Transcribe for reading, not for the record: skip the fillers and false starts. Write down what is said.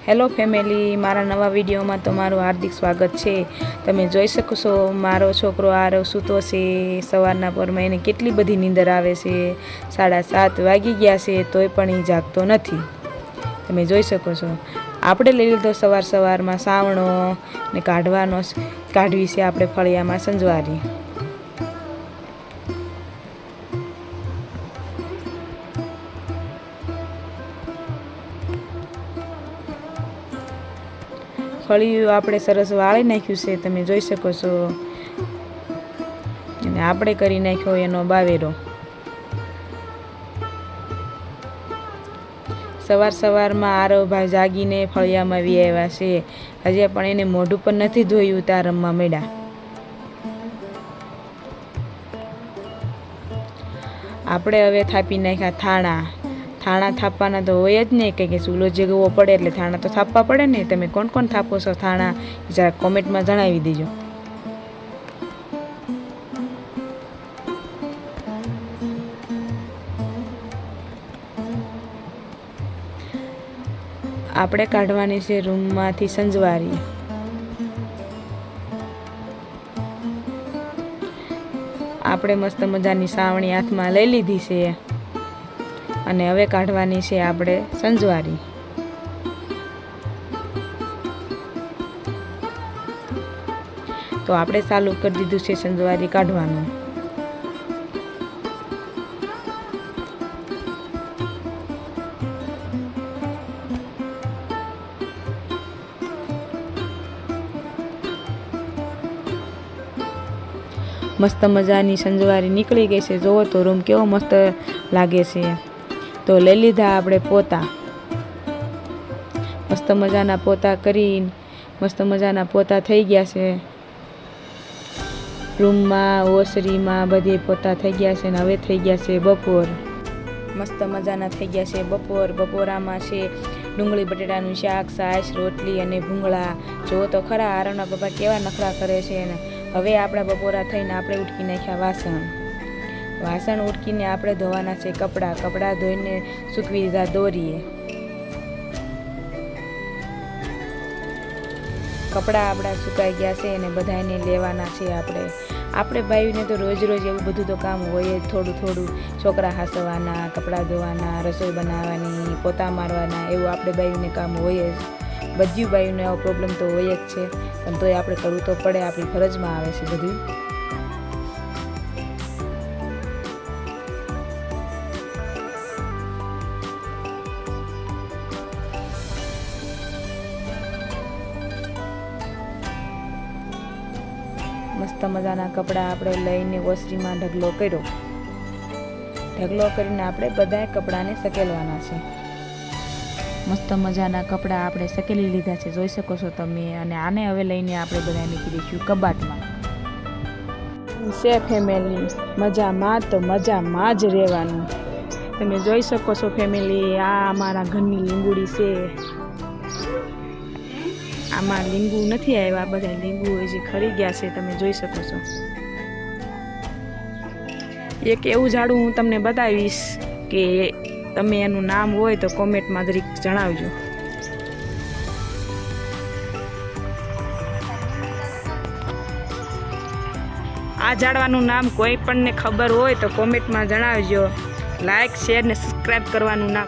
Hello family, મારા નવા વિડીયોમાં તમારું હાર્દિક સ્વાગત છે। તમે જોઈ શકો છો મારો છોકરો આરવ સૂતો છે। સવારના પરમાં એને કેટલી બધી નીંદર આવે છે। 7:30 વાગી ગયા છે તોય પણ એ જાગતો નથી। તમે જોઈ શકો છો આપણે લઈ લીધો સવારમાં સાવણો ને કાઢવી છે આપણે ફળિયામાં સંજવારી। ફળિયું આપણે સરસ વાળી નાખ્યું છે, તમે જોઈ શકો છો। અને આપણે કરી નાખ્યો એનો બાવેરો। સવારમાં આરવભાઈ જાગીને ફળિયામાં વી આવ્યા છે। હજી પણ એને મોઢું પણ નથી ધોયું ત્યાં રમવા મળ્યા। આપણે હવે થાપી નાખ્યા થાણા થાપવાના તો હોય જ નહીં, કે ચૂલો જગવો પડે એટલે થાણા તો થાપવા પડે ને। તમે કોણ કોણ થાપો છો થાણા, જરા કોમેન્ટમાં જણાવી દેજો। આપણે કાઢવાની છે રૂમમાંથી સંજવારી। આપણે મસ્ત મજાની સાવણી હાથમાં લઈ લીધી છે અને હવે કાઢવાની છે આપણે સંજવારી। તો આપણે ચાલુ કરી દીધું છે સંજવારી કાઢવાનું। મસ્ત મજાની સંજવારી નીકળી ગઈ છે। જોવો તો રૂમ કેવો મસ્ત લાગે છે। તો લઈ લીધા આપણે પોતા। મસ્ત મજાના પોતા કરીને મસ્ત મજાના પોતા થઈ ગયા છે। રૂમમાં ઓસરીમાં બધે પોતા થઈ ગયા છે ને હવે થઈ ગયા છે બપોર। મસ્ત મજાના થઈ ગયા છે બપોર। બપોરામાં છે ડુંગળી બટેટાનું શાક, છાશ, રોટલી અને ભૂંગળા। જોવો તો ખરા આરવના પપ્પા કેવા નખરા કરે છે ને। હવે આપણા બપોરા થઈને આપણે ઉટકી નાખ્યા વાસણ ઉટકીને આપણે ધોવાના છે કપડાં ધોઈને સૂકવી દીધા દોરીએ। કપડાં આપણા સુકાઈ ગયા છે અને બધાને લેવાના છે આપણે ભાઈને તો રોજ એવું બધું તો કામ હોય જ, થોડું છોકરા હાસવાના, કપડાં ધોવાના, રસોઈ બનાવવાની, પોતા મારવાના, એવું આપણે ભાઈને કામ હોય જ। બધી બાઈઓને આવો પ્રોબ્લેમ તો હોય જ છે, પણ તોય આપણે કરવું તો પડે, આપણી ફરજમાં આવે છે બધું। મસ્ત મજાના કપડાં આપણે લઈને ઓસરીમાં ઢગલો કર્યો। ઢગલો કરીને આપણે બધા કપડાને સકેલવાના છે। મસ્ત મજાના કપડાં આપણે સકેલી લીધા છે, જોઈ શકો છો તમે। અને આને હવે લઈને આપણે બધા મૂકી દઈશું કબાટમાં। છે ફેમિલી, મજામાં તો મજામાં જ રહેવાનું। તમે જોઈ શકો છો ફેમિલી, આ અમારા ઘરની લીંબુડી છે। આમાં લીંબુ નથી આવ્યા, બધા લીંબુ હજી ખરી ગયા છે, તમે જોઈ શકો છો। એક એવું ઝાડું હું તમને બતાવીશ કે તમે એનું નામ હોય તો કોમેન્ટમાં જરીક જણાવજો। આ ઝાડવાનું નામ કોઈ પણને ખબર હોય તો કોમેન્ટમાં જણાવજો। લાઈક, શેર ને સબસ્ક્રાઈબ કરવાનું ના